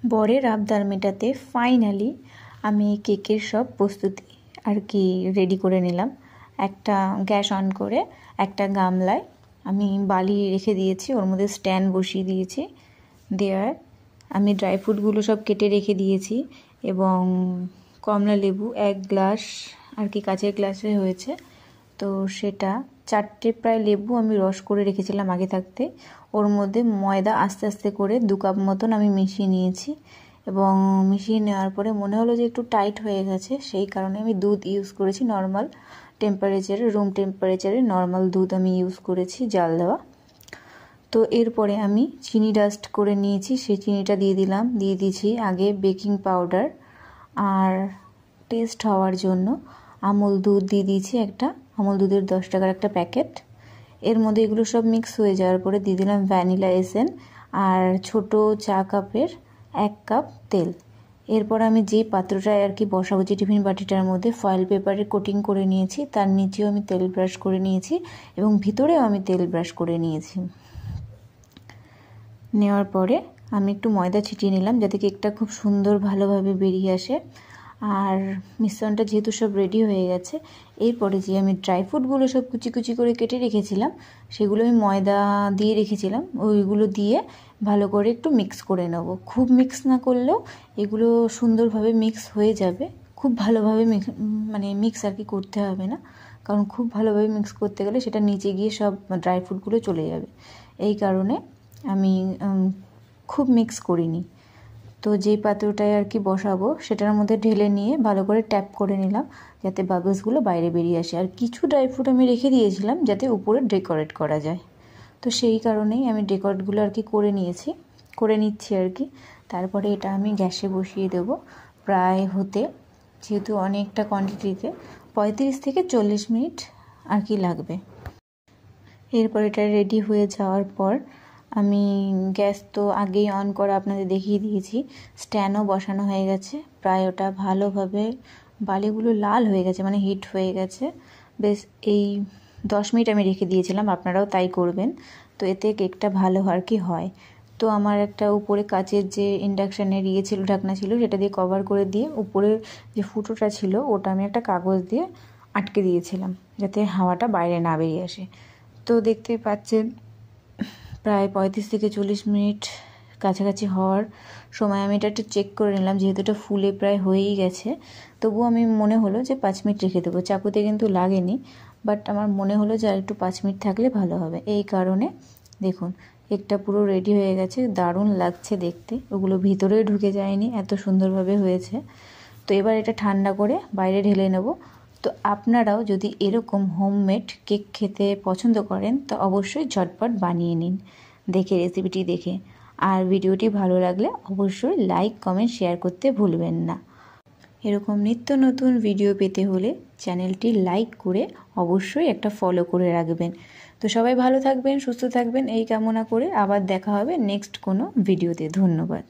বরের আবদার মেটাতে ফাইনালি আমি কেকের সব প্রস্তুতি আর কি রেডি করে নিলাম। একটা গ্যাস অন করে একটা গামলায় আমি বালি রেখে দিয়েছি, ওর মধ্যে স্ট্যান্ড বসিয়ে দিয়েছি। দেওয়ার আমি ড্রাই ফ্রুটগুলো সব কেটে রেখে দিয়েছি এবং কমলা লেবু 1 গ্লাস আর কি কাচের গ্লাসে হয়েছে, তো সেটা 4টে প্রায় লেবু আমি রস করে রেখেছিলাম আগে থাকতে। ওর মধ্যে ময়দা আস্তে আস্তে করে 2 কাপ মতন আমি মিশিয়ে নিয়েছি এবং মিশিয়ে নেওয়ার পরে মনে হলো যে একটু টাইট হয়ে গেছে, সেই কারণে আমি দুধ ইউজ করেছি নর্মাল টেম্পারেচারে, রুম টেম্পারেচারে নর্মাল দুধ আমি ইউজ করেছি জাল দেওয়া। তো এরপরে আমি চিনি ডাস্ট করে নিয়েছি, সেই চিনিটা দিয়ে দিয়েছি আগে বেকিং পাউডার আর টেস্ট হওয়ার জন্য আমুল দুধ দিয়ে দিয়েছি একটা, আমুল দুধের 10 টাকার একটা প্যাকেট। এর মধ্যে এগুলো সব মিক্স হয়ে যাওয়ার পরে দিয়ে দিলাম ভ্যানিলা এসেন্স আর ছোট চা কাপের 1 কাপ তেল। এরপর আমি যে পাত্রটায় আর কি বসাবো, যে টিফিন বাটিটার মধ্যে ফয়েল পেপারে কোটিং করে নিয়েছি, তার নিচেও আমি তেল ব্রাশ করে নিয়েছি এবং ভিতরেও আমি তেল ব্রাশ করে নিয়েছি। নেওয়ার পরে আমি একটু ময়দা ছিটিয়ে নিলাম যাতে কেকটা খুব সুন্দর ভালোভাবে বেরিয়ে আসে। আর মিশ্রণটা যেহেতু সব রেডি হয়ে গেছে, এরপরে যে আমি ড্রাই ফ্রুটগুলো সব কুচি কুচি করে কেটে রেখেছিলাম সেগুলো আমি ময়দা দিয়ে রেখেছিলাম, ওইগুলো দিয়ে ভালো করে একটু মিক্স করে নেব। খুব মিক্স না করলেও এগুলো সুন্দরভাবে মিক্স হয়ে যাবে, খুব ভালোভাবে মিক্স আর কি করতে হবে না, কারণ খুব ভালোভাবে মিক্স করতে গেলে সেটা নিচে গিয়ে সব ড্রাই ফ্রুটগুলো চলে যাবে, এই কারণে আমি খুব মিক্স করিনি। তো যেই পাত্রটায় আর কি বসাবো সেটার মধ্যে ঢেলে নিয়ে ভালো করে ট্যাপ করে নিলাম যাতে বাবলসগুলো বাইরে বেরিয়ে আসে। আর কিছু ড্রাই ফ্রুট আমি রেখে দিয়েছিলাম যাতে উপরে ডেকোরেট করা যায়, তো সেই কারণেই আমি ডেকোরেটগুলো আর কি করে নিচ্ছি আর কি। তারপরে এটা আমি গ্যাসে বসিয়ে দেবো প্রায় হতে, যেহেতু অনেকটা কোয়ান্টিটিতে 35 থেকে 40 মিনিট আর কি লাগবে। এরপর এটা রেডি হয়ে যাওয়ার পর আমি গ্যাস তো আগেই অন করা আপনাদের দেখিয়ে দিয়েছি, স্ট্যান্ডও বসানো হয়ে গেছে, প্রায় ওটা ভালোভাবে বালিগুলো লাল হয়ে গেছে, মানে হিট হয়ে গেছে। বেশ এই 10 মিনিট আমি রেখে দিয়েছিলাম, আপনারাও তাই করবেন, তো এতে কেকটা ভালো আর কি হয়। তো আমার একটা উপরে কাচের যে ইন্ডাকশানের ছিল ঢাকনা ছিল, সেটা দিয়ে কভার করে দিয়ে উপরে যে ফুটোটা ছিল ওটা আমি একটা কাগজ দিয়ে আটকে দিয়েছিলাম যাতে হাওয়াটা বাইরে না বেরিয়ে আসে। তো দেখতে পাচ্ছেন প্রায় 35 থেকে 40 মিনিট কাছাকাছি হওয়ার সময় আমি এটা একটু চেক করে নিলাম, যেহেতু এটা ফুলে প্রায় হয়েই গেছে। তবুও আমি মনে হলো যে 5 মিনিট রেখে দেবো, চাকুতে কিন্তু লাগেনি, বাট আমার মনে হলো যে আর একটু 5 মিনিট থাকলে ভালো হবে। এই কারণে দেখুন কেকটা পুরো রেডি হয়ে গেছে, দারুণ লাগছে দেখতে, ওগুলো ভিতরে ঢুকে যায়নি, এত সুন্দরভাবে হয়েছে। তো এবার এটা ঠান্ডা করে বাইরে ঢেলে নেব। তো আপনারাও যদি এরকম হোমমেড কেক খেতে পছন্দ করেন তো অবশ্যই ঝটপট বানিয়ে নিন রেসিপিটি দেখে। আর ভিডিওটি ভালো লাগলে অবশ্যই লাইক কমেন্ট শেয়ার করতে ভুলবেন না। এরকম নিত্য নতুন ভিডিও পেতে হলে চ্যানেলটি লাইক করে অবশ্যই একটা ফলো করে রাখবেন। তো সবাই ভালো থাকবেন, সুস্থ থাকবেন এই কামনা করে আবার দেখা হবে নেক্সট কোনো ভিডিওতে। ধন্যবাদ।